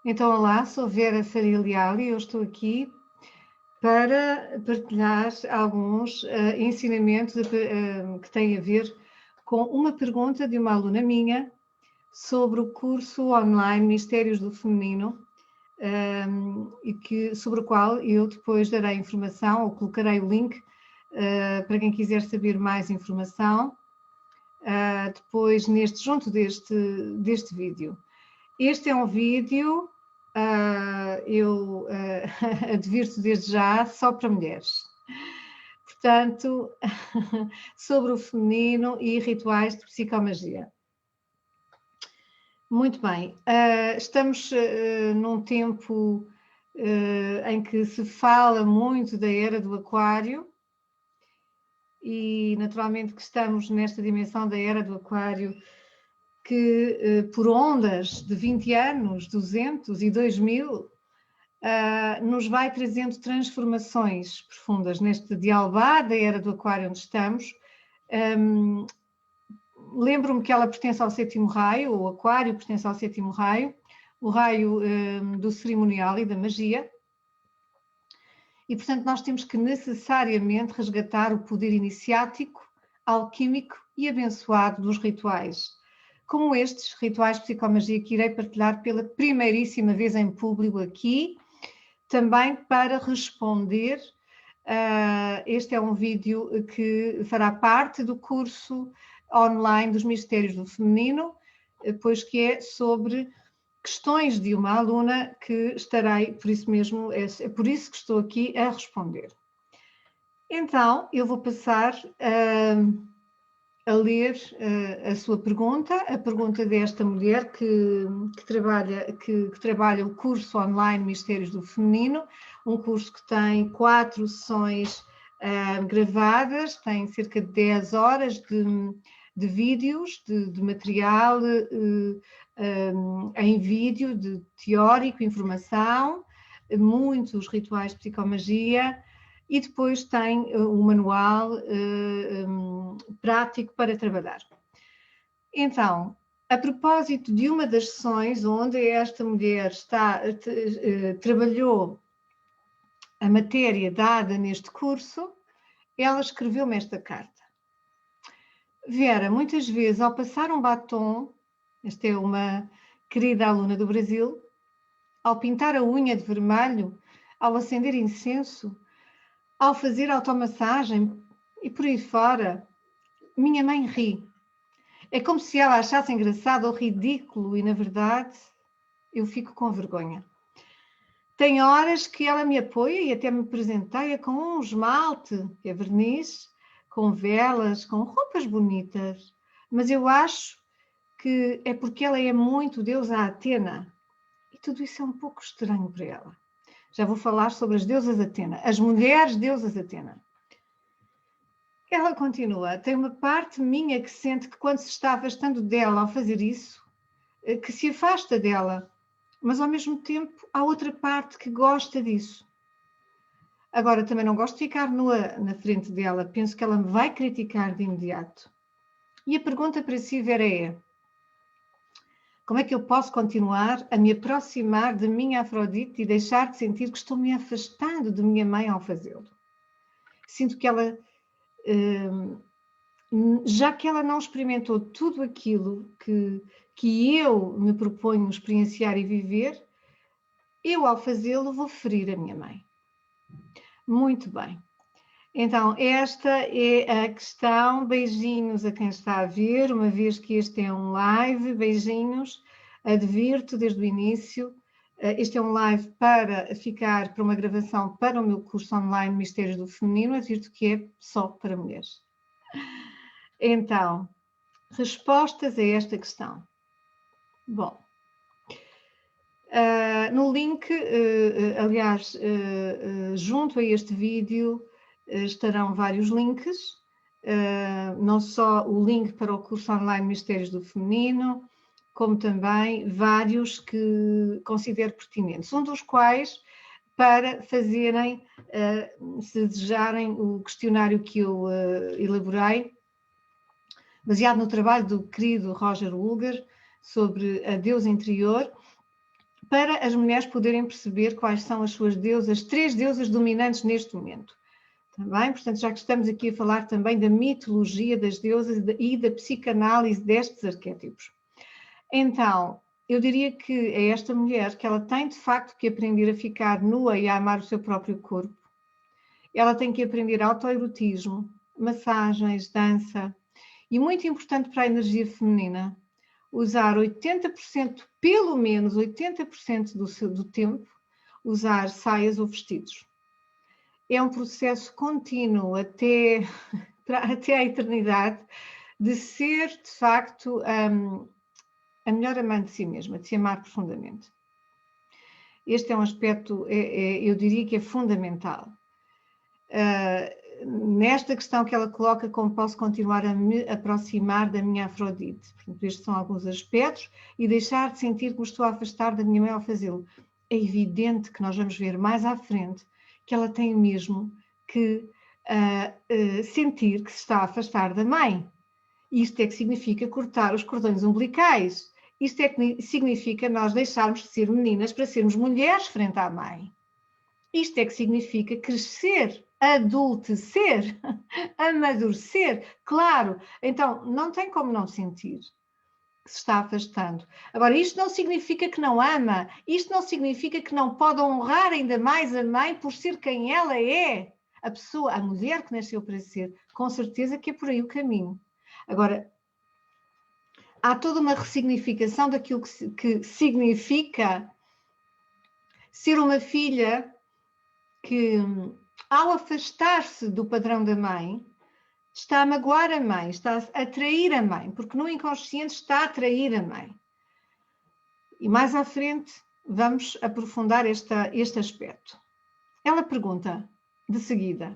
Então, olá, sou Vera Faria e eu estou aqui para partilhar alguns ensinamentos que têm a ver com uma pergunta de uma aluna minha sobre o curso online Mistérios do Feminino, sobre o qual eu depois darei informação ou colocarei o link para quem quiser saber mais informação, depois junto deste vídeo. Este é um vídeo, eu advirto desde já, só para mulheres. Portanto, sobre o feminino e rituais de psicomagia. Muito bem, estamos num tempo em que se fala muito da era do aquário e naturalmente que estamos nesta dimensão da era do aquário que por ondas de 20 anos, 200 e 2000, nos vai trazendo transformações profundas neste dialbar da era do aquário onde estamos. Lembro-me que ela pertence ao 7º raio, o aquário pertence ao 7º raio, o raio do cerimonial e da magia. E, portanto, nós temos que necessariamente resgatar o poder iniciático, alquímico e abençoado dos rituais. Como estes rituais de psicomagia que irei partilhar pela primeiríssima vez em público aqui, também para responder. Este é um vídeo que fará parte do curso online dos Mistérios do Feminino, pois que é sobre questões de uma aluna que estarei, por isso mesmo, é por isso que estou aqui a responder. Então, eu vou passar a ler a sua pergunta, a pergunta desta mulher que trabalha o curso online Mistérios do Feminino, um curso que tem 4 sessões gravadas, tem cerca de 10 horas de vídeos, de material em vídeo, de teórico, informação, muitos rituais de psicomagia, e depois tem o manual prático para trabalhar. Então, a propósito de uma das sessões onde esta mulher trabalhou a matéria dada neste curso, ela escreveu-me esta carta. Vera, muitas vezes ao passar um batom, esta é uma querida aluna do Brasil, ao pintar a unha de vermelho, ao acender incenso, ao fazer automassagem e por aí fora, minha mãe ri. É como se ela achasse engraçado ou ridículo e, na verdade, eu fico com vergonha. Tem horas que ela me apoia e até me presenteia com um esmalte, que é verniz, com velas, com roupas bonitas. Mas eu acho que é porque ela é muito deusa Atena. E tudo isso é um pouco estranho para ela. Já vou falar sobre as deusas Atena, as mulheres deusas Atena. Ela continua, tem uma parte minha que sente que quando se está afastando dela ao fazer isso, que se afasta dela, mas ao mesmo tempo há outra parte que gosta disso. Agora também não gosto de ficar nua na frente dela, penso que ela me vai criticar de imediato. E a pergunta para si, Vera, é: como é que eu posso continuar a me aproximar de minha Afrodite e deixar de sentir que estou me afastando de minha mãe ao fazê-lo? Sinto que ela, já que ela não experimentou tudo aquilo que eu me proponho experienciar e viver, eu ao fazê-lo vou ferir a minha mãe. Muito bem. Então, esta é a questão. Beijinhos a quem está a ver, uma vez que este é um live. Beijinhos. Advirto desde o início. Este é um live para ficar para uma gravação para o meu curso online Mistérios do Feminino. Advirto que é só para mulheres. Então, respostas a esta questão. Bom, no link, aliás, junto a este vídeo, estarão vários links, não só o link para o curso online Mistérios do Feminino, como também vários que considero pertinentes, um dos quais para fazerem, se desejarem, o questionário que eu elaborei, baseado no trabalho do querido Roger Ulger sobre a deusa interior, para as mulheres poderem perceber quais são as suas deusas, 3 deusas dominantes neste momento. Também, portanto, já que estamos aqui a falar também da mitologia das deusas e da psicanálise destes arquétipos. Então, eu diria que é esta mulher que ela tem de facto que aprender a ficar nua e a amar o seu próprio corpo. Ela tem que aprender autoerotismo, massagens, dança e, muito importante para a energia feminina, usar 80%, pelo menos 80% do tempo, usar saias ou vestidos. É um processo contínuo até à eternidade de ser, de facto, a melhor amante de si mesma, de se amar profundamente. Este é um aspecto, eu diria que é fundamental. Nesta questão que ela coloca, como posso continuar a me aproximar da minha Afrodite. Portanto, estes são alguns aspectos, e deixar de sentir que me estou a afastar da minha mãe ao fazê-lo. É evidente que nós vamos ver mais à frente que ela tem mesmo que sentir que se está a afastar da mãe. Isto é que significa cortar os cordões umbilicais. Isto é que significa nós deixarmos de ser meninas para sermos mulheres frente à mãe. Isto é que significa crescer, adultecer, amadurecer. Claro, então não tem como não sentir que se está afastando. Agora, isto não significa que não ama, isto não significa que não pode honrar ainda mais a mãe por ser quem ela é. A pessoa, a mulher que nasceu para ser, com certeza que é por aí o caminho. Agora, há toda uma ressignificação daquilo que significa ser uma filha que, ao afastar-se do padrão da mãe, está a magoar a mãe, está a trair a mãe, porque no inconsciente está a trair a mãe. E mais à frente vamos aprofundar este aspecto. Ela pergunta, de seguida,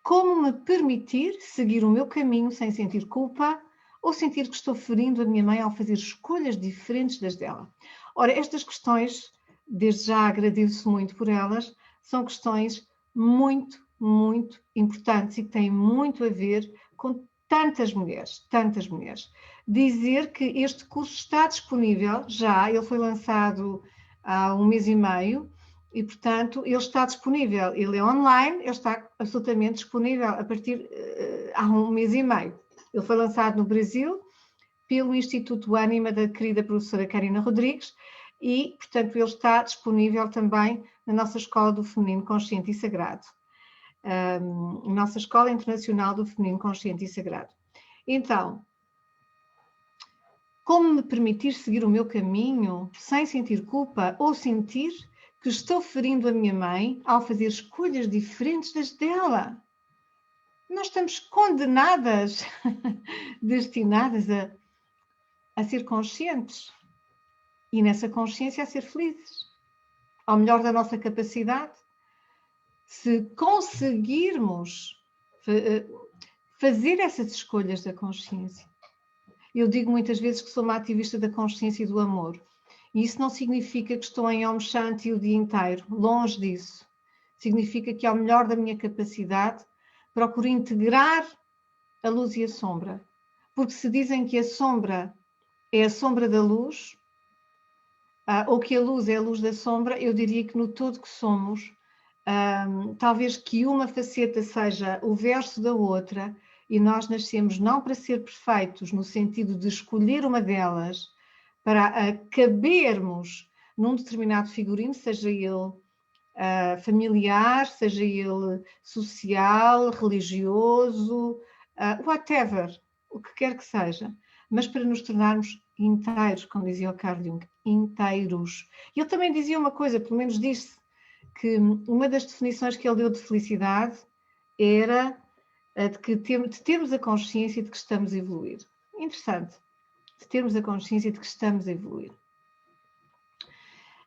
como me permitir seguir o meu caminho sem sentir culpa ou sentir que estou ferindo a minha mãe ao fazer escolhas diferentes das dela? Ora, estas questões, desde já agradeço muito por elas, são questões muito, muito importantes e que têm muito a ver com tantas mulheres, tantas mulheres. Dizer que este curso está disponível já, ele foi lançado há 1 mês e meio e, portanto, ele está disponível, ele é online, ele está absolutamente disponível a partir há 1 mês e meio. Ele foi lançado no Brasil pelo Instituto Ânima da querida professora Karina Rodrigues e, portanto, ele está disponível também na nossa Escola do Feminino Consciente e Sagrado. Nossa Escola Internacional do Feminino Consciente e Sagrado. Então, como me permitir seguir o meu caminho sem sentir culpa ou sentir que estou ferindo a minha mãe ao fazer escolhas diferentes das dela? Nós estamos condenadas, destinadas a ser conscientes e nessa consciência a ser felizes, ao melhor da nossa capacidade. Se conseguirmos fazer essas escolhas da consciência. Eu digo muitas vezes que sou uma ativista da consciência e do amor. E isso não significa que estou em Om Shanti o dia inteiro. Longe disso. Significa que, ao melhor da minha capacidade, procuro integrar a luz e a sombra. Porque se dizem que a sombra é a sombra da luz, ou que a luz é a luz da sombra, eu diria que no todo que somos, talvez que uma faceta seja o verso da outra e nós nascemos não para ser perfeitos no sentido de escolher uma delas para cabermos num determinado figurino, seja ele familiar, seja ele social, religioso, whatever, o que quer que seja, mas para nos tornarmos inteiros, como dizia o Carl Jung, inteiros. E ele também dizia uma coisa, pelo menos disse, que uma das definições que ele deu de felicidade era de termos a consciência de que estamos a evoluir. Interessante. De termos a consciência de que estamos a evoluir.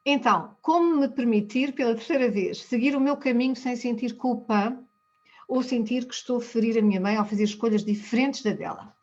Então, como me permitir, pela terceira vez, seguir o meu caminho sem sentir culpa ou sentir que estou a ferir a minha mãe ao fazer escolhas diferentes da dela?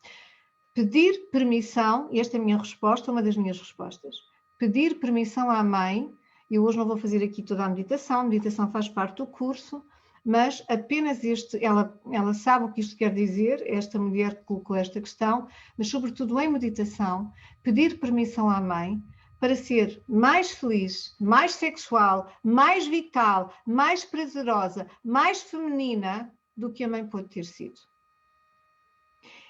Pedir permissão, e esta é a minha resposta, uma das minhas respostas. Pedir permissão à mãe. Eu hoje não vou fazer aqui toda a meditação faz parte do curso, mas apenas ela sabe o que isto quer dizer, esta mulher que colocou esta questão, mas sobretudo em meditação, pedir permissão à mãe para ser mais feliz, mais sexual, mais vital, mais prazerosa, mais feminina do que a mãe pode ter sido.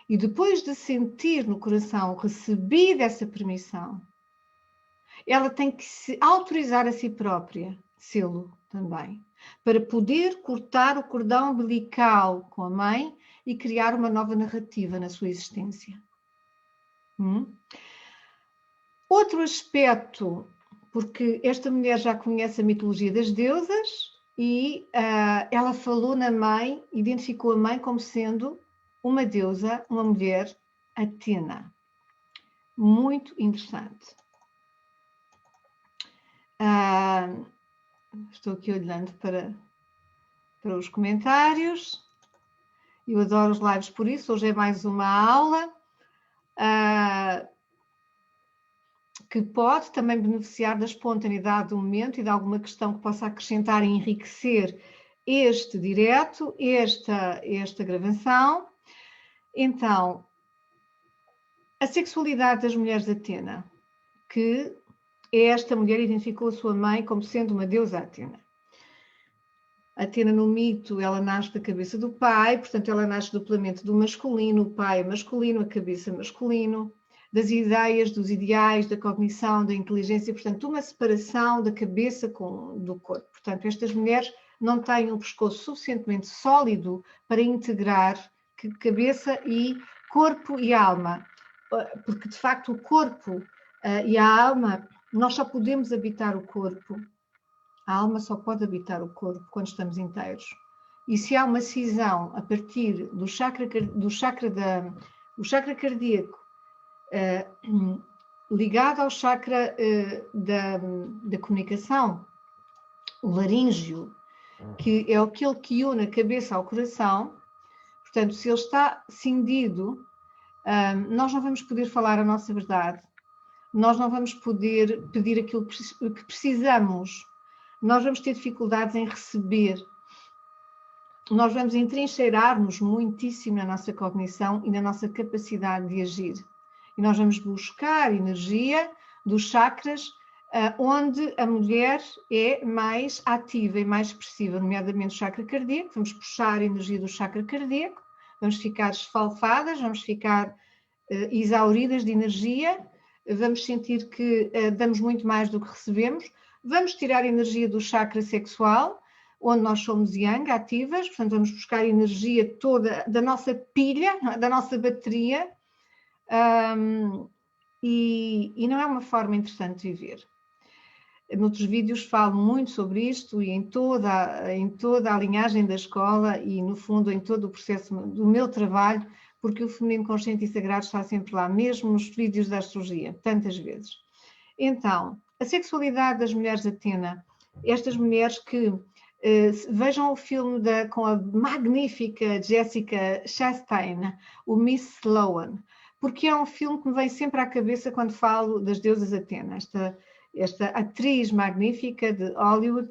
E depois de sentir no coração recebida essa permissão, ela tem que se autorizar a si própria, sê-lo também, para poder cortar o cordão umbilical com a mãe e criar uma nova narrativa na sua existência. Outro aspecto, porque esta mulher já conhece a mitologia das deusas e ela falou na mãe, identificou a mãe como sendo uma deusa, uma mulher, Atena. Muito interessante. Estou aqui olhando para os comentários. Eu adoro os lives por isso. Hoje é mais uma aula que pode também beneficiar da espontaneidade do momento e de alguma questão que possa acrescentar e enriquecer este direto, esta gravação. Então, a sexualidade das mulheres de Atena, que esta mulher identificou a sua mãe como sendo uma deusa Atena. Atena no mito, ela nasce da cabeça do pai, portanto ela nasce duplamente do masculino, o pai é masculino, a cabeça masculino, das ideias, dos ideais, da cognição, da inteligência, portanto uma separação da cabeça do corpo. Portanto, estas mulheres não têm um pescoço suficientemente sólido para integrar cabeça e corpo e alma, porque de facto o corpo e a alma, nós só podemos habitar o corpo, a alma só pode habitar o corpo quando estamos inteiros. E se há uma cisão a partir do chakra cardíaco ligado ao chakra da comunicação, o laríngeo, que é aquele que une a cabeça ao coração, portanto, se ele está cindido, nós não vamos poder falar a nossa verdade, nós não vamos poder pedir aquilo que precisamos, nós vamos ter dificuldades em receber, nós vamos entrincheirar-nos muitíssimo na nossa cognição e na nossa capacidade de agir. E nós vamos buscar energia dos chakras onde a mulher é mais ativa e mais expressiva, nomeadamente o chakra cardíaco. Vamos puxar a energia do chakra cardíaco, vamos ficar esfalfadas, vamos ficar exauridas de energia, vamos sentir que damos muito mais do que recebemos, vamos tirar a energia do chakra sexual, onde nós somos yang, ativas, portanto vamos buscar a energia toda da nossa pilha, da nossa bateria, e não é uma forma interessante de viver. Noutros vídeos falo muito sobre isto e em toda a linhagem da escola e, no fundo, em todo o processo do meu trabalho, porque o feminino consciente e sagrado está sempre lá, mesmo nos vídeos da astrologia, tantas vezes. Então, a sexualidade das mulheres de Atena, estas mulheres que vejam o filme com a magnífica Jessica Chastain, o Miss Sloan, porque é um filme que me vem sempre à cabeça quando falo das deusas Atena, esta atriz magnífica de Hollywood,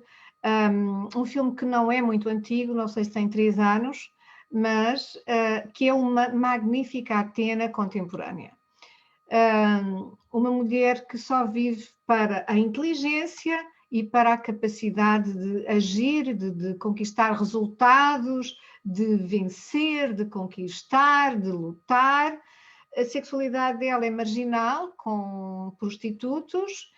um filme que não é muito antigo, não sei se tem 3 anos, mas que é uma magnífica Atena contemporânea. Uma mulher que só vive para a inteligência e para a capacidade de agir, de conquistar resultados, de vencer, de conquistar, de lutar. A sexualidade dela é marginal, com prostitutos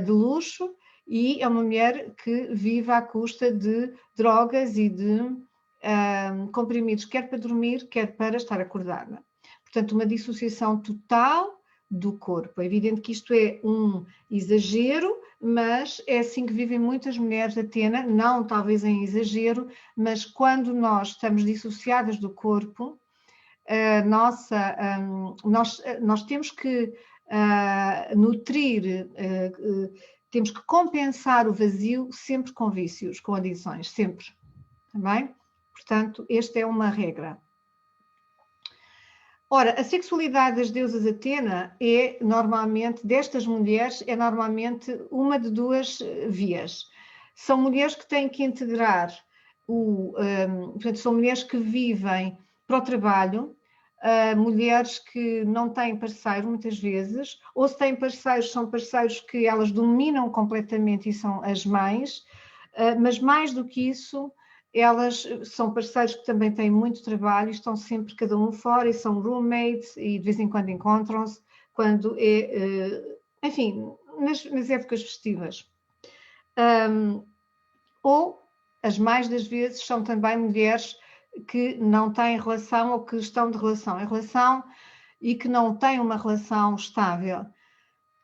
de luxo, e é uma mulher que vive à custa de drogas e de comprimidos, quer para dormir, quer para estar acordada. Portanto, uma dissociação total do corpo. É evidente que isto é um exagero, mas é assim que vivem muitas mulheres de Atena, não talvez em exagero, mas quando nós estamos dissociadas do corpo, nós temos que nutrir, temos que compensar o vazio sempre com vícios, com adições, sempre. Também? Portanto, esta é uma regra. Ora, a sexualidade das deusas Atena é normalmente, destas mulheres, é normalmente uma de 2 vias. São mulheres que têm que integrar portanto, são mulheres que vivem para o trabalho, mulheres que não têm parceiro muitas vezes, ou se têm parceiros, são parceiros que elas dominam completamente e são as mães, mas mais do que isso, elas são parceiros que também têm muito trabalho, estão sempre cada um fora e são roommates e de vez em quando encontram-se, quando enfim, nas épocas festivas. Ou, as mais das vezes, são também mulheres que não têm relação ou que estão de relação em relação e que não têm uma relação estável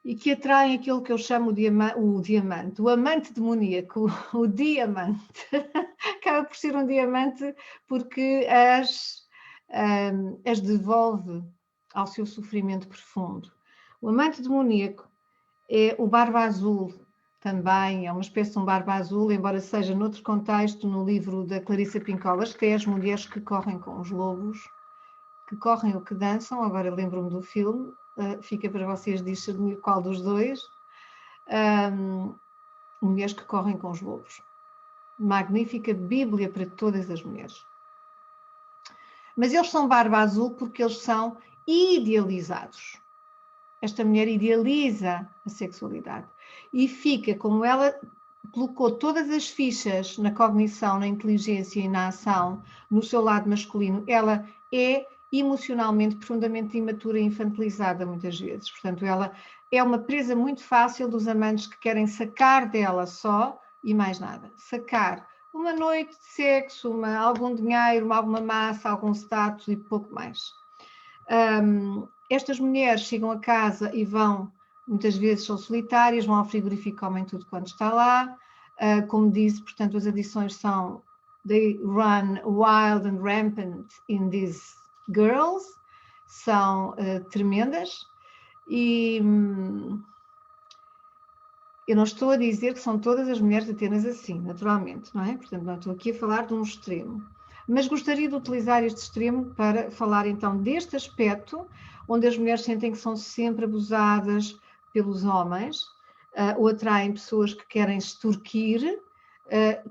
e que atraem aquilo que eu chamo o diamante, o amante demoníaco, o diamante. Acaba por ser um diamante porque as devolve ao seu sofrimento profundo. O amante demoníaco é o barba azul, também é uma espécie de um barba azul, embora seja noutro contexto, no livro da Clarissa Pinkolas, que é As Mulheres que Correm com os Lobos, que correm ou que dançam, agora lembro-me do filme, fica para vocês discernir qual dos dois. Mulheres que correm com os lobos. Magnífica Bíblia para todas as mulheres. Mas eles são barba azul porque eles são idealizados. Esta mulher idealiza a sexualidade e fica, como ela colocou todas as fichas na cognição, na inteligência e na ação, no seu lado masculino, ela é emocionalmente profundamente imatura e infantilizada muitas vezes. Portanto, ela é uma presa muito fácil dos amantes que querem sacar dela só e mais nada. Sacar uma noite de sexo, algum dinheiro, alguma massa, algum status e pouco mais. Estas mulheres chegam a casa e vão, muitas vezes são solitárias, vão ao frigorífico e comem tudo quanto está lá. Como disse, portanto, as adições são they run wild and rampant in these girls, são tremendas e eu não estou a dizer que são todas as mulheres de Atenas assim, naturalmente, não é? Portanto, não estou aqui a falar de um extremo. Mas gostaria de utilizar este extremo para falar então deste aspecto, onde as mulheres sentem que são sempre abusadas pelos homens, ou atraem pessoas que querem extorquir,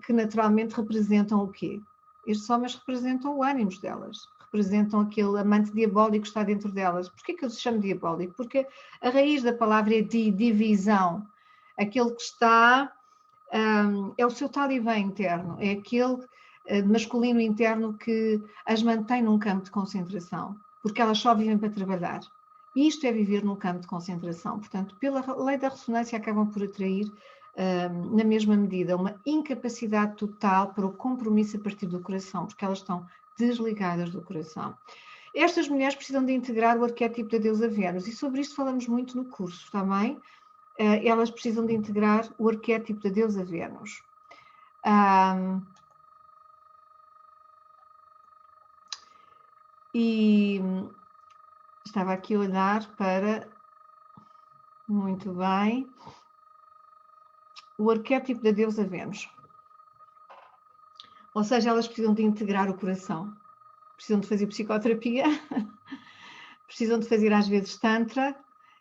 que naturalmente representam o quê? Estes homens representam o ânimo delas, representam aquele amante diabólico que está dentro delas. Porquê que eu se chamo diabólico? Porque a raiz da palavra é divisão. Aquele que está, é o seu talibã interno, é aquele masculino interno que as mantém num campo de concentração, porque elas só vivem para trabalhar. E isto é viver num campo de concentração. Portanto, pela lei da ressonância, acabam por atrair, na mesma medida, uma incapacidade total para o compromisso a partir do coração, porque elas estão desligadas do coração. Estas mulheres precisam de integrar o arquétipo da deusa Vênus, e sobre isto falamos muito no curso, está bem? Elas precisam de integrar o arquétipo da deusa Vênus. E estava aqui a olhar para, muito bem, o arquétipo da deusa Vênus. Ou seja, elas precisam de integrar o coração, precisam de fazer psicoterapia, precisam de fazer às vezes tantra,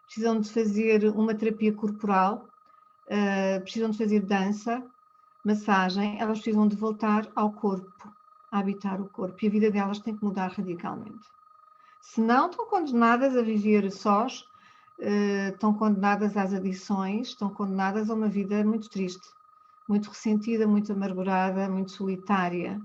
precisam de fazer uma terapia corporal, precisam de fazer dança, massagem, elas precisam de voltar ao corpo, a habitar o corpo, e a vida delas tem que mudar radicalmente. Se não, estão condenadas a viver sós, estão condenadas às adições, estão condenadas a uma vida muito triste, muito ressentida, muito amargurada, muito solitária.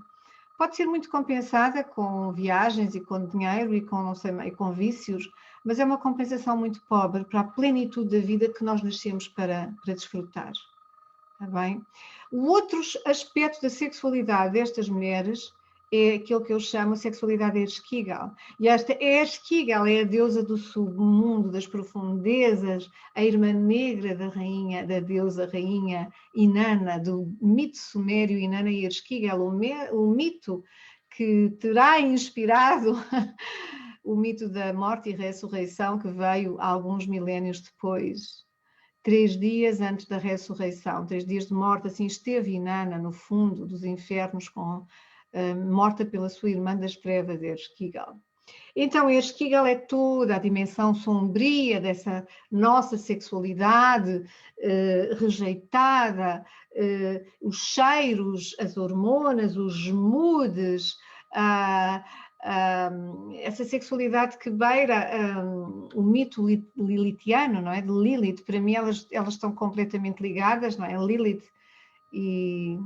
Pode ser muito compensada com viagens e com dinheiro e com, não sei, e com vícios, mas é uma compensação muito pobre para a plenitude da vida que nós nascemos para desfrutar. Está bem? O outro aspecto da sexualidade destas mulheres é aquilo que eu chamo a sexualidade Ereshkigal. E esta Ereshkigal é a deusa do submundo, das profundezas, a irmã negra da rainha, da deusa rainha Inanna, do mito sumério Inanna e Ereshkigal, o mito que terá inspirado o mito da morte e ressurreição que veio alguns milénios depois. 3 dias antes da ressurreição, 3 dias de morte, assim esteve Inanna no fundo dos infernos, morta pela sua irmã das trevas, Ereshkigal. Então, Ereshkigal é toda a dimensão sombria dessa nossa sexualidade rejeitada, os cheiros, as hormonas, os moods, essa sexualidade que beira o mito lilithiano, não é? De Lilith. Para mim elas estão completamente ligadas, não é? Lilith e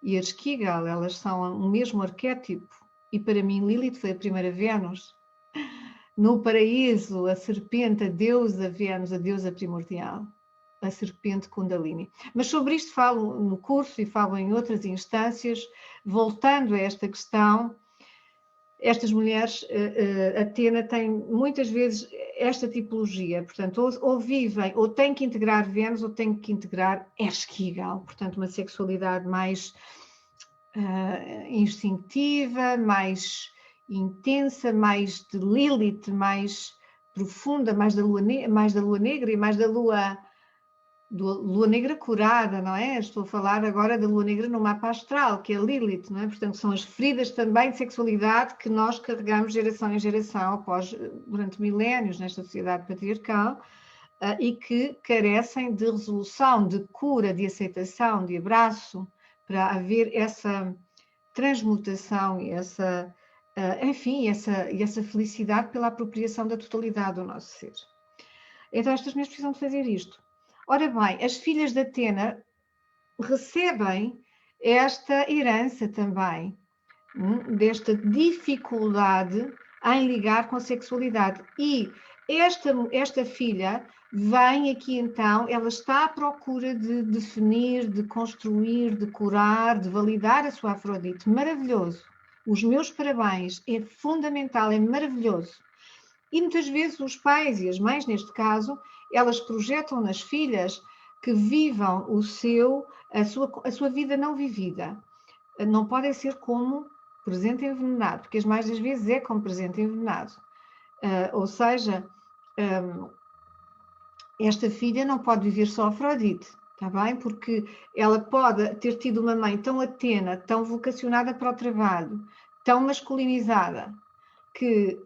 a Esquigal, elas são o mesmo arquétipo, e para mim Lilith foi a primeira Vênus. No paraíso, a serpente, a deusa Vênus, a deusa primordial, a serpente Kundalini. Mas sobre isto falo no curso e falo em outras instâncias. Voltando a esta questão, estas mulheres, Atena tem muitas vezes esta tipologia, portanto, ou vivem, ou têm que integrar Vênus, ou têm que integrar Esquigal, portanto, uma sexualidade mais instintiva, mais intensa, mais de Lilith, mais profunda, mais da lua negra e mais da lua negra curada, não é? Estou a falar agora da lua negra no mapa astral, que é Lilith, não é? Portanto, são as feridas também de sexualidade que nós carregamos geração em geração, durante milénios nesta sociedade patriarcal, e que carecem de resolução, de cura, de aceitação, de abraço, para haver essa transmutação e essa felicidade pela apropriação da totalidade do nosso ser. Então estas mulheres precisam de fazer isto. Ora bem, as filhas de Atena recebem esta herança também, desta dificuldade em ligar com a sexualidade. E esta filha vem aqui então, ela está à procura de definir, de construir, de curar, de validar a sua Afrodite. Maravilhoso. Os meus parabéns, é fundamental, é maravilhoso. E muitas vezes os pais e as mães, neste caso, elas projetam nas filhas que vivam a sua vida não vivida. Não podem ser como presente envenenado, porque as mais das vezes é como presente envenenado. Ou seja, esta filha não pode viver só Afrodite, está bem? Porque ela pode ter tido uma mãe tão Atena, tão vocacionada para o trabalho, tão masculinizada, que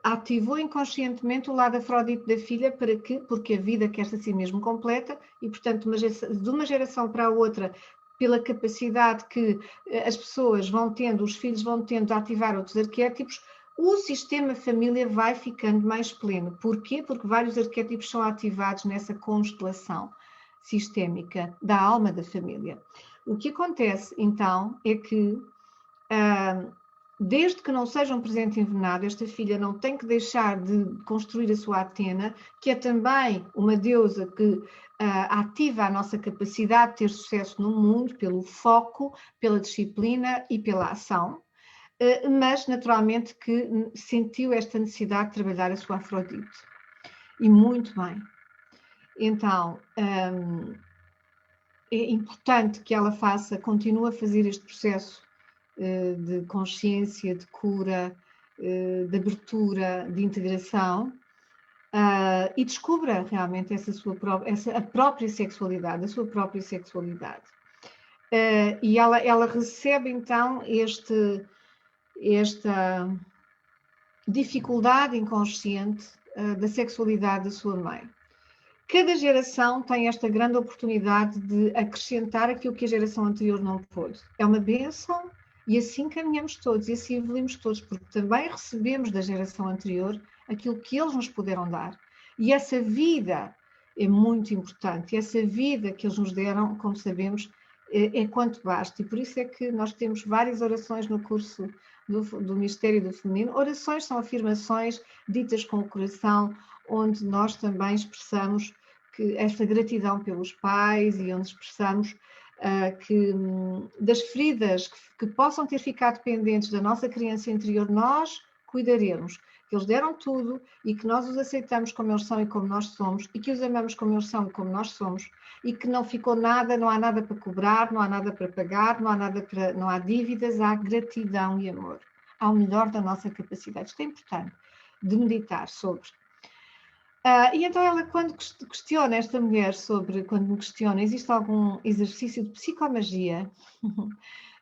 ativou inconscientemente o lado Afrodite da filha porque a vida quer-se assim mesmo completa e, portanto, de uma geração para a outra, pela capacidade que as pessoas vão tendo, os filhos vão tendo a ativar outros arquétipos, o sistema família vai ficando mais pleno. Porquê? Porque vários arquétipos são ativados nessa constelação sistémica da alma da família. O que acontece, então, é que desde que não seja um presente envenenado, esta filha não tem que deixar de construir a sua Atena, que é também uma deusa que ativa a nossa capacidade de ter sucesso no mundo pelo foco, pela disciplina e pela ação, mas naturalmente que sentiu esta necessidade de trabalhar a sua Afrodite. E muito bem. Então, é importante que ela continue a fazer este processo de consciência, de cura, de abertura, de integração, e descubra realmente a própria sexualidade, a sua própria sexualidade. E ela recebe então esta dificuldade inconsciente da sexualidade da sua mãe. Cada geração tem esta grande oportunidade de acrescentar aquilo que a geração anterior não pôde. É uma bênção. E assim caminhamos todos, e assim evoluímos todos, porque também recebemos da geração anterior aquilo que eles nos puderam dar. E essa vida é muito importante, e essa vida que eles nos deram, como sabemos, é quanto basta. E por isso é que nós temos várias orações no curso do Mistério do Feminino. Orações são afirmações ditas com o coração, onde nós também expressamos esta gratidão pelos pais e onde expressamos das feridas que possam ter ficado pendentes da nossa criança interior, nós cuidaremos, que eles deram tudo e que nós os aceitamos como eles são e como nós somos, e que os amamos como eles são e como nós somos, e que não ficou nada, não há nada para cobrar, não há nada para pagar, não há dívidas, há gratidão e amor, ao melhor da nossa capacidade. Isto é importante de meditar sobre. E então ela, quando questiona esta mulher quando me questiona, existe algum exercício de psicomagia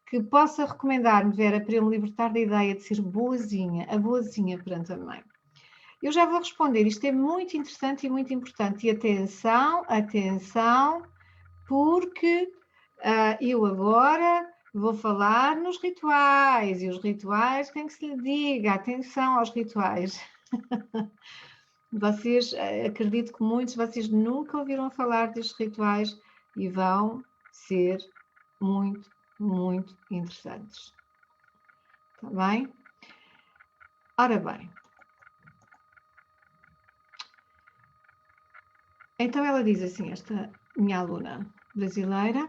que possa recomendar-me, Vera, para eu me libertar da ideia de ser boazinha, a boazinha perante a mãe? Eu já vou responder, isto é muito interessante e muito importante. E atenção, porque eu agora Vou falar nos rituais, e os rituais tem que se lhe diga, atenção aos rituais. Vocês, acredito que muitos de vocês nunca ouviram falar destes rituais e vão ser muito, muito interessantes. Está bem? Ora bem. Então ela diz assim, esta minha aluna brasileira,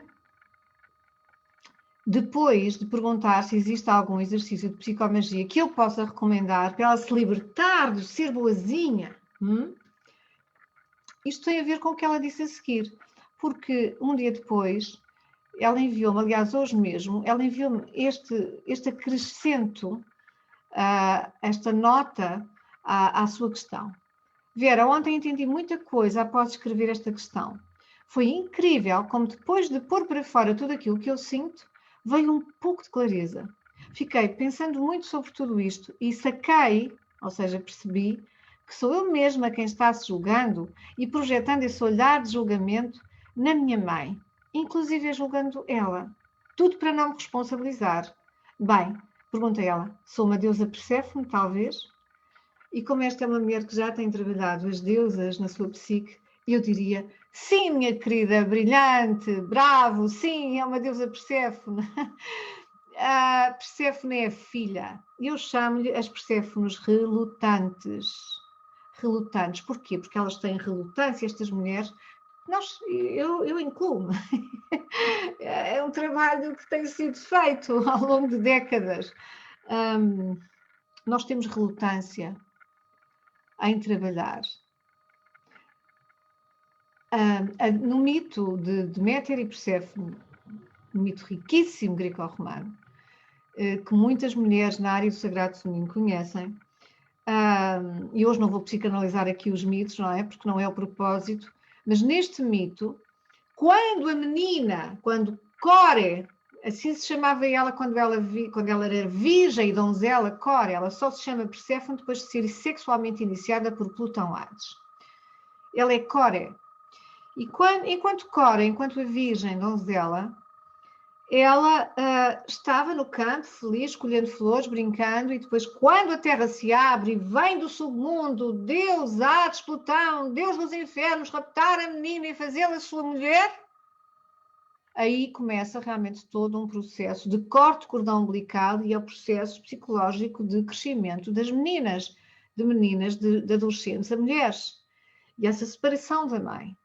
depois de perguntar se existe algum exercício de psicomagia que eu possa recomendar para ela se libertar de ser boazinha, isto tem a ver com o que ela disse a seguir, porque um dia depois ela enviou-me, aliás hoje mesmo, ela enviou-me este acrescento, esta nota à sua questão. Vera, ontem entendi muita coisa após escrever esta questão. Foi incrível como depois de pôr para fora tudo aquilo que eu sinto, veio um pouco de clareza. Fiquei pensando muito sobre tudo isto e saquei, ou seja, percebi, que sou eu mesma quem está se julgando e projetando esse olhar de julgamento na minha mãe, inclusive julgando ela. Tudo para não me responsabilizar. Bem, pergunta ela, sou uma deusa Perséfone, talvez? E como esta é uma mulher que já tem trabalhado as deusas na sua psique, eu diria, sim, minha querida, brilhante, bravo, sim, é uma deusa Perséfone. A Perséfone é a filha. Eu chamo-lhe as Perséfones relutantes. Relutantes. Porquê? Porque elas têm relutância, estas mulheres. Eu incluo-me. É um trabalho que tem sido feito ao longo de décadas. Nós temos relutância em trabalhar. No mito de Deméter e Perséfone, um mito riquíssimo greco-romano, que muitas mulheres na área do sagrado feminino conhecem, e hoje não vou psicanalizar aqui os mitos, não é? Porque não é o propósito, mas neste mito, quando Core, assim se chamava ela quando ela era virgem e donzela, Core, ela só se chama Perséfone depois de ser sexualmente iniciada por Plutão Hades. Ela é Core. E enquanto a virgem donzela, ela estava no campo, feliz, colhendo flores, brincando, e depois, quando a terra se abre e vem do submundo, Deus, Hades, Plutão, Deus dos infernos, raptar a menina e fazê-la sua mulher, aí começa realmente todo um processo de corte de cordão umbilical e é o processo psicológico de crescimento das meninas, de adolescentes a mulheres, e essa separação da mãe.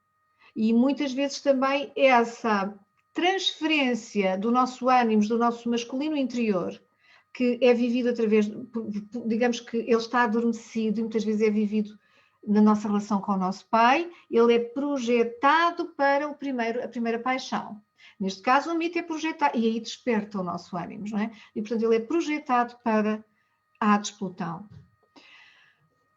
E muitas vezes também essa transferência do nosso ânimo, do nosso masculino interior, que é vivido através, digamos que ele está adormecido e muitas vezes é vivido na nossa relação com o nosso pai, ele é projetado para a primeira paixão. Neste caso, o mito é projetado, e aí desperta o nosso ânimo, não é? E, portanto, ele é projetado para Hades, Plutão.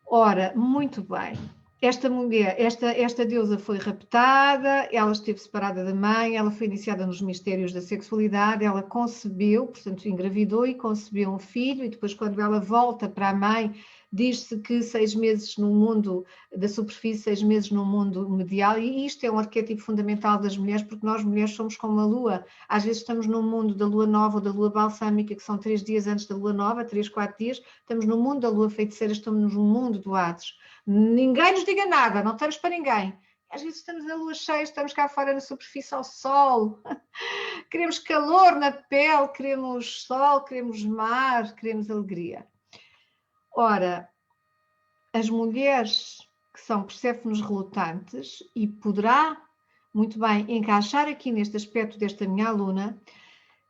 Ora, muito bem. Esta mulher, esta deusa foi raptada, ela esteve separada da mãe, ela foi iniciada nos mistérios da sexualidade, ela concebeu, portanto engravidou e concebeu um filho, e depois quando ela volta para a mãe, diz-se que 6 meses no mundo da superfície, 6 meses no mundo medial, e isto é um arquétipo fundamental das mulheres, porque nós mulheres somos como a lua, às vezes estamos no mundo da lua nova ou da lua balsâmica, que são 3 dias antes da lua nova, 3, 4 dias, estamos no mundo da lua feiticeira, estamos no mundo do Hades. Ninguém nos diga nada, não estamos para ninguém. Às vezes estamos na lua cheia, estamos cá fora na superfície ao sol. Queremos calor na pele, queremos sol, queremos mar, queremos alegria. Ora, as mulheres que são Perséfones relutantes, e poderá muito bem encaixar aqui neste aspecto desta minha aluna,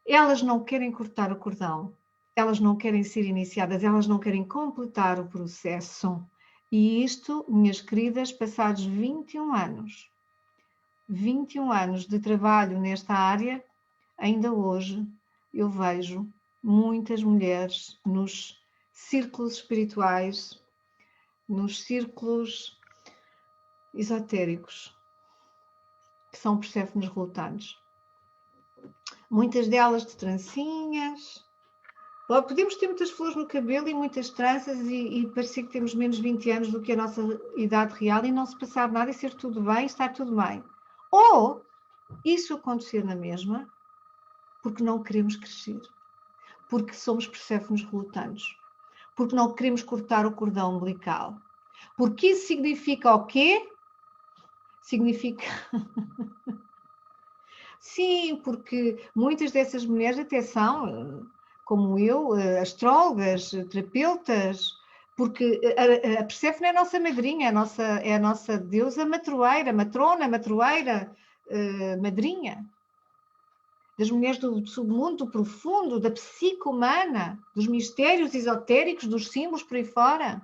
elas não querem cortar o cordão, elas não querem ser iniciadas, elas não querem completar o processo. E isto, minhas queridas, passados 21 anos de trabalho nesta área, ainda hoje eu vejo muitas mulheres nos círculos espirituais, nos círculos esotéricos, que são Perséfones relutantes. Muitas delas de trancinhas. Podemos ter muitas flores no cabelo e muitas tranças e parecer que temos menos 20 anos do que a nossa idade real e não se passar nada e ser tudo bem, estar tudo bem. Ou isso acontecer na mesma Porque não queremos crescer. Porque somos Perséfones relutantes. Porque não queremos cortar o cordão umbilical. Porque isso significa o quê? Significa... Sim, porque muitas dessas mulheres até são, como eu, astrólogas, terapeutas, porque a Perséfone é a nossa madrinha, é a nossa deusa matroeira, matrona, matroeira, madrinha. Das mulheres do submundo profundo, da psique humana, dos mistérios esotéricos, dos símbolos por aí fora.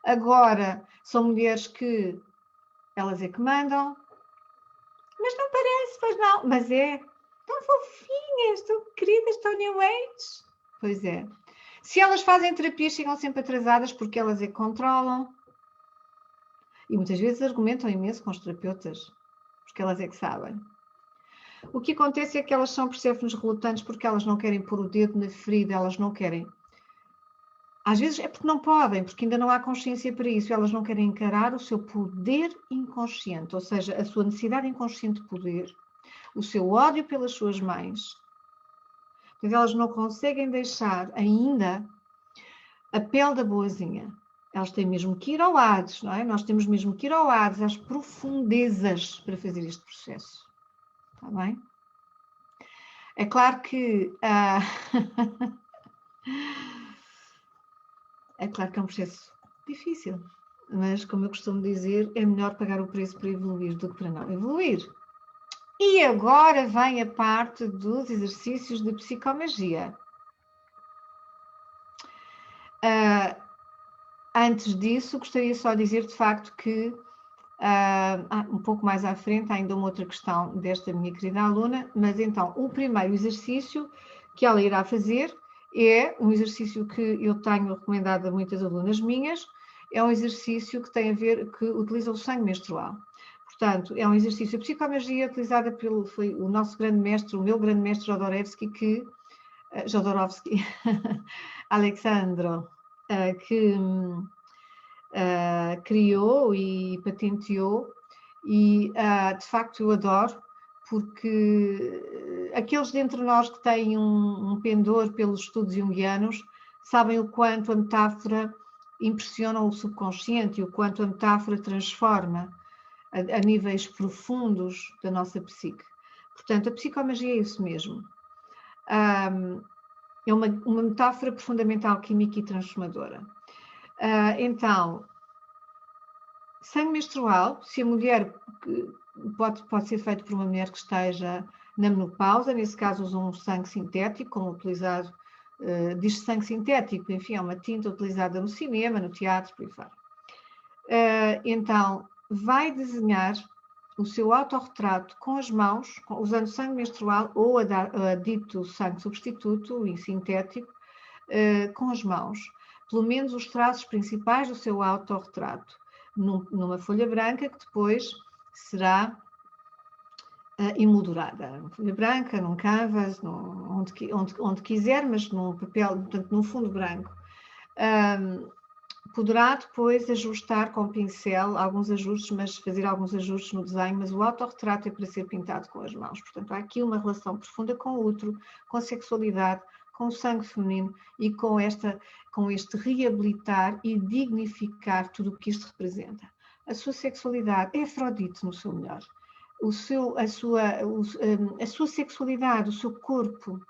Agora, são mulheres que elas é que mandam, mas não parece, pois não, mas é tão fofinhas, tão queridas, tão new age. Pois é. Se elas fazem terapia, chegam sempre atrasadas porque elas é que controlam. E muitas vezes argumentam imenso com os terapeutas, porque elas é que sabem. O que acontece é que elas são Perséfones relutantes porque elas não querem pôr o dedo na ferida, elas não querem. Às vezes é porque não podem, porque ainda não há consciência para isso. Elas não querem encarar o seu poder inconsciente, ou seja, a sua necessidade inconsciente de poder, o seu ódio pelas suas mães. Mas elas não conseguem deixar ainda a pele da boazinha. Elas têm mesmo que ir ao Hades, não é? Nós temos mesmo que ir ao Hades, às profundezas, para fazer este processo. Está bem? É claro que... É claro que é um processo difícil, mas, como eu costumo dizer, é melhor pagar o preço para evoluir do que para não evoluir. E agora vem a parte dos exercícios de psicomagia. Antes disso, gostaria só de dizer, de facto, que um pouco mais à frente há ainda uma outra questão desta minha querida aluna, mas então, o primeiro exercício que ela irá fazer é um exercício que eu tenho recomendado a muitas alunas minhas, é um exercício que tem a ver, que utiliza o sangue menstrual. Portanto, é um exercício de psicomagia utilizada foi o nosso grande mestre, o meu grande mestre Jodorowsky, Alexandro, que criou e patenteou, e de facto eu adoro, porque aqueles dentre nós que têm um pendor pelos estudos junguianos sabem o quanto a metáfora impressiona o subconsciente e o quanto a metáfora transforma a níveis profundos da nossa psique. Portanto, a psicomagia é isso mesmo. É uma metáfora profundamente alquímica e transformadora. Então, sangue menstrual, se a mulher pode ser feito por uma mulher que esteja na menopausa, nesse caso usa um sangue sintético, como utilizado, diz sangue sintético, enfim, é uma tinta utilizada no cinema, no teatro, por aí fora. Então, vai desenhar o seu autorretrato com as mãos, usando sangue menstrual ou a dito sangue substituto e sintético, com as mãos, pelo menos os traços principais do seu autorretrato, numa folha branca que depois será emoldurada. Uma folha branca, num canvas, onde quiser, mas num papel, portanto, num fundo branco. Poderá depois ajustar com o pincel alguns ajustes, mas fazer alguns ajustes no desenho, mas o autorretrato é para ser pintado com as mãos. Portanto, há aqui uma relação profunda com o útero, com a sexualidade, com o sangue feminino e com este reabilitar e dignificar tudo o que isto representa. A sua sexualidade é Afrodite no seu melhor. A sua sexualidade, o seu corpo,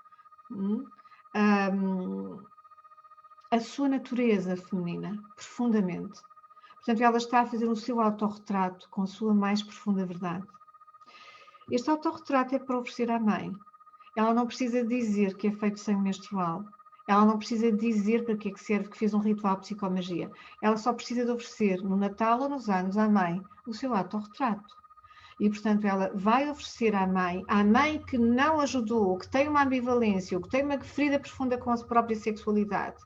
a sua natureza feminina, profundamente. Portanto, ela está a fazer o seu autorretrato com a sua mais profunda verdade. Este autorretrato é para oferecer à mãe. Ela não precisa dizer que é feito sangue menstrual. Ela não precisa dizer para que é que serve, que fez um ritual de psicomagia. Ela só precisa de oferecer, no Natal ou nos anos, à mãe, o seu autorretrato. E, portanto, ela vai oferecer à mãe que não ajudou, que tem uma ambivalência, ou que tem uma ferida profunda com a sua própria sexualidade,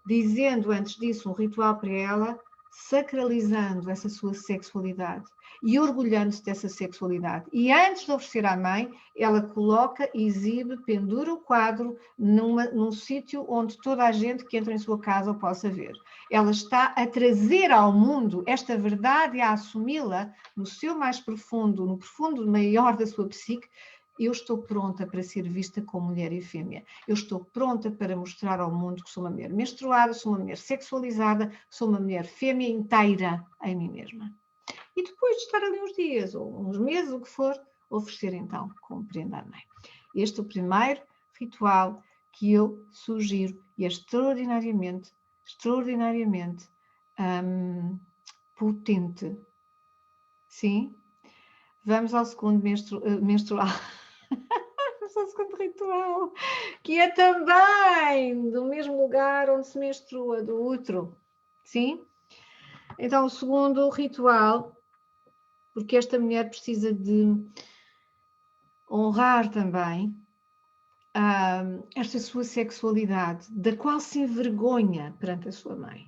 dizendo antes disso um ritual para ela, sacralizando essa sua sexualidade e orgulhando-se dessa sexualidade. E antes de oferecer à mãe, ela coloca, exibe, pendura o quadro num sítio onde toda a gente que entra em sua casa o possa ver. Ela está a trazer ao mundo esta verdade e a assumi-la no seu mais profundo, no profundo maior da sua psique, Eu estou pronta para ser vista como mulher e fêmea. Eu estou pronta para mostrar ao mundo que sou uma mulher menstruada, sou uma mulher sexualizada, sou uma mulher fêmea inteira em mim mesma. E depois de estar ali uns dias, ou uns meses, o que for, oferecer então como prenda à mãe. Este é o primeiro ritual que eu sugiro e é extraordinariamente potente. Sim? Vamos ao segundo menstrual. Vamos ao segundo ritual, que é também do mesmo lugar onde se menstrua, do útero. Sim? Então, o segundo ritual, porque esta mulher precisa de honrar também esta sua sexualidade, da qual se envergonha perante a sua mãe.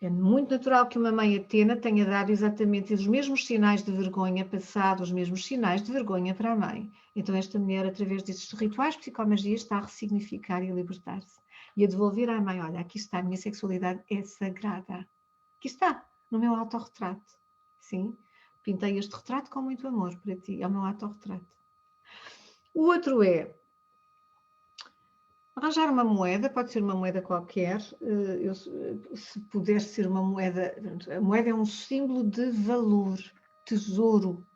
É muito natural que uma mãe Atena tenha dado exatamente os mesmos sinais de vergonha, passado os mesmos sinais de vergonha para a mãe. Então esta mulher, através destes rituais de psicomagia, está a ressignificar e a libertar-se. E a devolver à mãe, olha, aqui está, a minha sexualidade é sagrada. Aqui está, no meu autorretrato. Sim, pintei este retrato com muito amor para ti, é o meu autorretrato. O outro é arranjar uma moeda, pode ser uma moeda qualquer, se puder ser uma moeda, a moeda é um símbolo de valor, tesouro.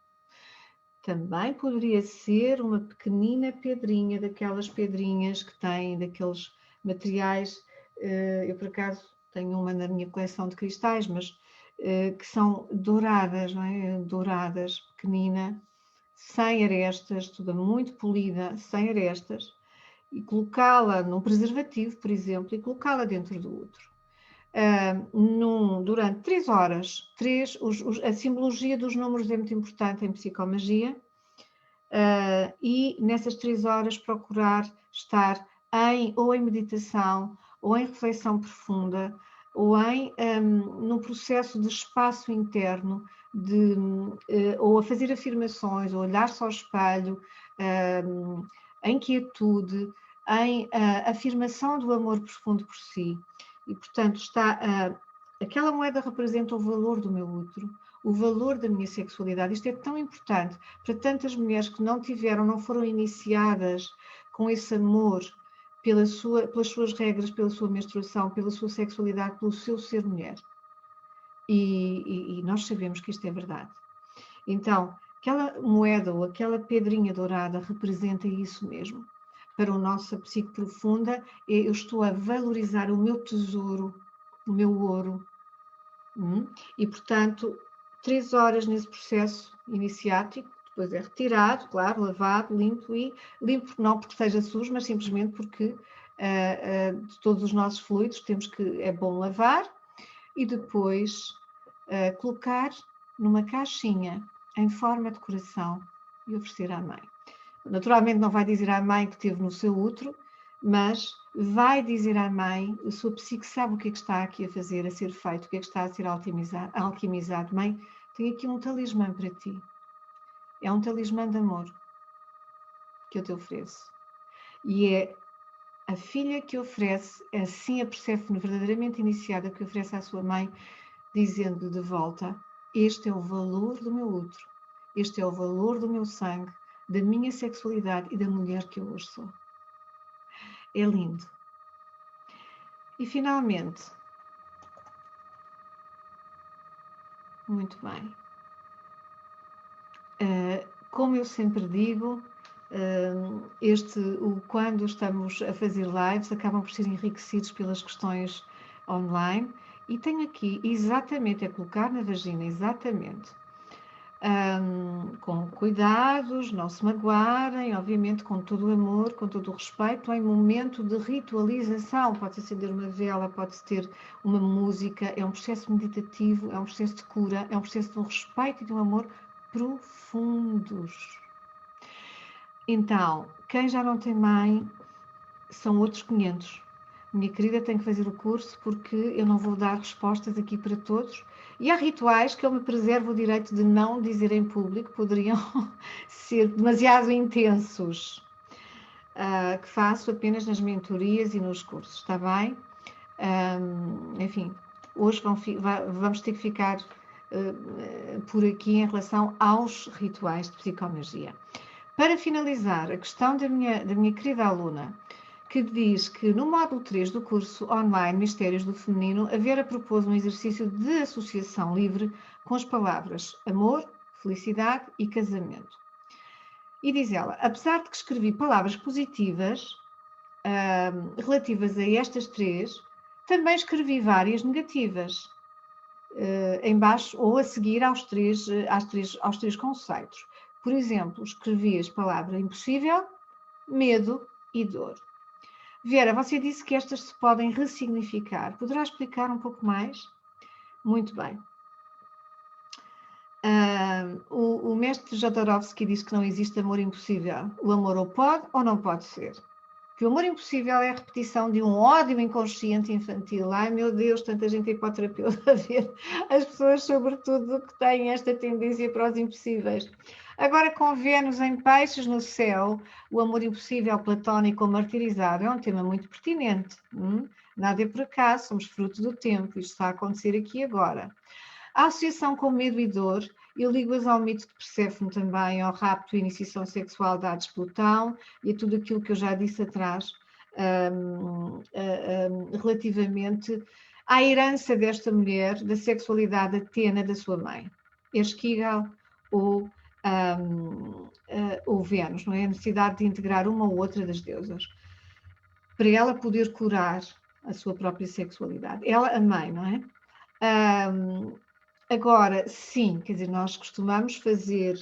Também poderia ser uma pequenina pedrinha, daquelas pedrinhas que têm, daqueles materiais, eu por acaso tenho uma na minha coleção de cristais, mas que são douradas, não é? Douradas, pequenina, sem arestas, toda muito polida, sem arestas, e colocá-la num preservativo, por exemplo, e colocá-la dentro do útero. Durante 3 horas, a simbologia dos números é muito importante em psicomagia, e nessas 3 horas procurar estar ou em meditação, ou em reflexão profunda, ou num processo de espaço interno, ou a fazer afirmações, ou olhar-se ao espelho, em quietude, em afirmação do amor profundo por si. E, portanto, aquela moeda representa o valor do meu útero, o valor da minha sexualidade. Isto é tão importante para tantas mulheres que não foram iniciadas com esse amor pelas suas regras, pela sua menstruação, pela sua sexualidade, pelo seu ser mulher. E nós sabemos que isto é verdade. Então, aquela moeda ou aquela pedrinha dourada representa isso mesmo. Para a nossa psique profunda, eu estou a valorizar o meu tesouro, o meu ouro. E, portanto, 3 horas nesse processo iniciático, depois é retirado, claro, lavado, limpo não porque seja sujo, mas simplesmente porque de todos os nossos fluidos é bom lavar e depois colocar numa caixinha em forma de coração e oferecer à mãe. Naturalmente não vai dizer à mãe que teve no seu útero, mas vai dizer à mãe, a sua psique sabe o que é que está aqui a fazer, a ser feito, o que é que está a ser alquimizado. Mãe, tenho aqui um talismã para ti. É um talismã de amor que eu te ofereço. E é a filha que oferece, assim a Perséfone verdadeiramente iniciada, que oferece à sua mãe, dizendo de volta, este é o valor do meu útero, este é o valor do meu sangue, da minha sexualidade e da mulher que eu hoje sou. É lindo. E finalmente, muito bem, como eu sempre digo, quando estamos a fazer lives, acabam por ser enriquecidos pelas questões online, e tenho aqui exatamente a colocar na vagina, exatamente, com cuidados, não se magoarem, obviamente com todo o amor, com todo o respeito, em momento de ritualização, pode-se acender uma vela, pode-se ter uma música, é um processo meditativo, é um processo de cura, é um processo de um respeito e de um amor profundos. Então, quem já não tem mãe, são outros 500. Minha querida, tem que fazer o curso porque eu não vou dar respostas aqui para todos. E há rituais que eu me preservo o direito de não dizer em público, poderiam ser demasiado intensos, que faço apenas nas mentorias e nos cursos, está bem? Enfim, hoje vamos ter que ficar por aqui em relação aos rituais de psicomagia. Para finalizar, a questão da minha querida aluna, que diz que no módulo 3 do curso online Mistérios do Feminino, a Vera propôs um exercício de associação livre com as palavras amor, felicidade e casamento. E diz ela, apesar de que escrevi palavras positivas relativas a estas três, também escrevi várias negativas em baixo ou a seguir aos três conceitos. Por exemplo, escrevi as palavras impossível, medo e dor. Vera, você disse que estas se podem ressignificar. Poderá explicar um pouco mais? Muito bem. O mestre Jodorowsky diz que não existe amor impossível. O amor ou pode ou não pode ser. Que o amor impossível é a repetição de um ódio inconsciente infantil. Ai, meu Deus, tanta gente hipoterapeuta a ver as pessoas, sobretudo, que têm esta tendência para os impossíveis. Agora, com Vênus em peixes no céu, o amor impossível, platónico ou martirizado é um tema muito pertinente. Nada é por acaso, somos fruto do tempo. Isto está a acontecer aqui e agora. A associação com medo e dor, eu ligo-as ao mito de Perséfone também, ao rapto e iniciação sexual de Hades Plutão e a tudo aquilo que eu já disse atrás relativamente à herança desta mulher, da sexualidade Atena da sua mãe, Esquígal ou Vênus, não é? A necessidade de integrar uma ou outra das deusas, para ela poder curar a sua própria sexualidade. Ela, a mãe, não é? Agora, sim, quer dizer, nós costumamos fazer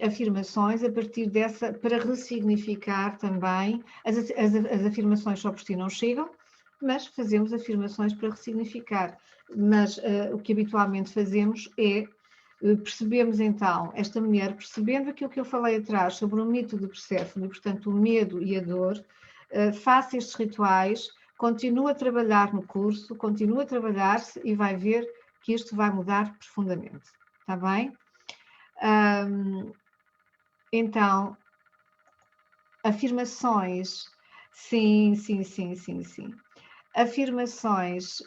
afirmações a partir dessa, para ressignificar também, as afirmações só por si não chegam, mas fazemos afirmações para ressignificar. Mas o que habitualmente fazemos é, percebemos então, esta mulher, percebendo aquilo que eu falei atrás sobre o mito de Perséfone, portanto o medo e a dor, faça estes rituais, continua a trabalhar no curso, continua a trabalhar-se e vai ver que isto vai mudar profundamente, está bem? Então, afirmações, sim. Afirmações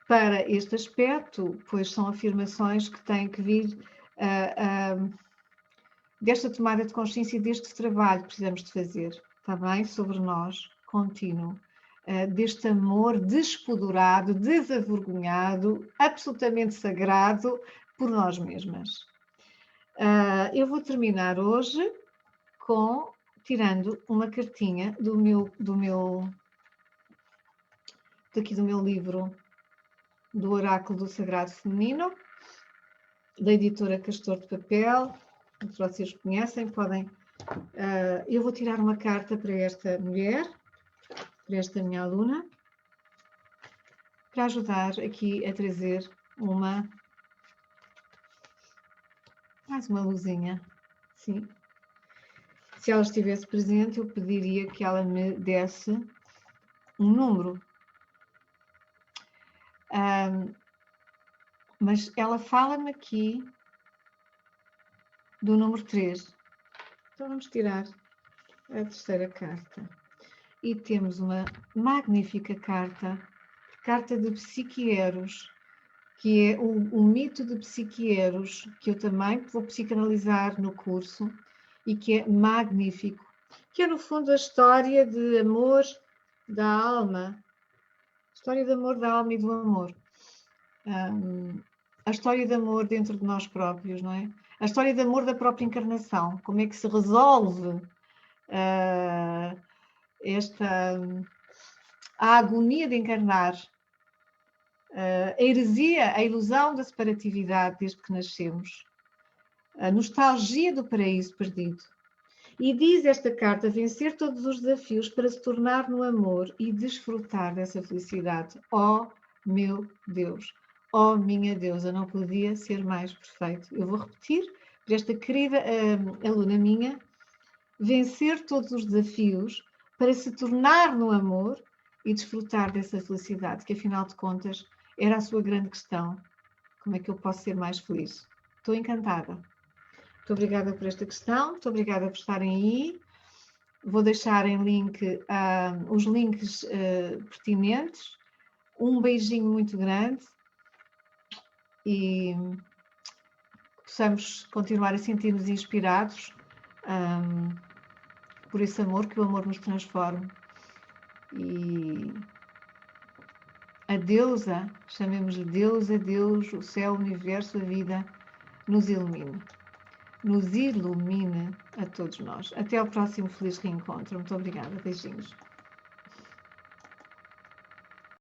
para este aspecto, pois são afirmações que têm que vir desta tomada de consciência e deste trabalho que precisamos de fazer, está bem? Sobre nós, contínuo. Deste amor despodurado, desavergonhado, absolutamente sagrado por nós mesmas. Eu vou terminar hoje tirando uma cartinha do meu livro do Oráculo do Sagrado Feminino, da editora Castor de Papel, que vocês conhecem, podem... eu vou tirar uma carta para esta mulher, para esta minha aluna, para ajudar aqui a trazer mais uma luzinha, sim. Se ela estivesse presente, eu pediria que ela me desse um número. Mas ela fala-me aqui do número 3. Então vamos tirar a terceira carta. E temos uma magnífica carta de Psique-Eros, que é o mito de Psique-Eros, que eu também vou psicanalizar no curso, e que é magnífico, que é no fundo a história de amor da alma, história de amor da alma e do amor. A história de amor dentro de nós próprios, não é? A história de amor da própria encarnação, como é que se resolve a agonia de encarnar, a heresia, a ilusão da separatividade desde que nascemos, a nostalgia do paraíso perdido. E diz esta carta, vencer todos os desafios para se tornar no amor e desfrutar dessa felicidade. Oh, meu Deus! Oh, minha deusa, não podia ser mais perfeito. Eu vou repetir para esta querida aluna minha, vencer todos os desafios para se tornar no amor e desfrutar dessa felicidade, que afinal de contas era a sua grande questão. Como é que eu posso ser mais feliz? Estou encantada. Muito obrigada por esta questão, muito obrigada por estarem aí. Vou deixar em link os links pertinentes. Um beijinho muito grande e possamos continuar a sentir-nos inspirados por esse amor, que o amor nos transforme. E a deusa, chamemos-lhe deusa, Deus, o céu, o universo, a vida, nos ilumine a todos nós. Até ao próximo feliz reencontro. Muito obrigada. Beijinhos.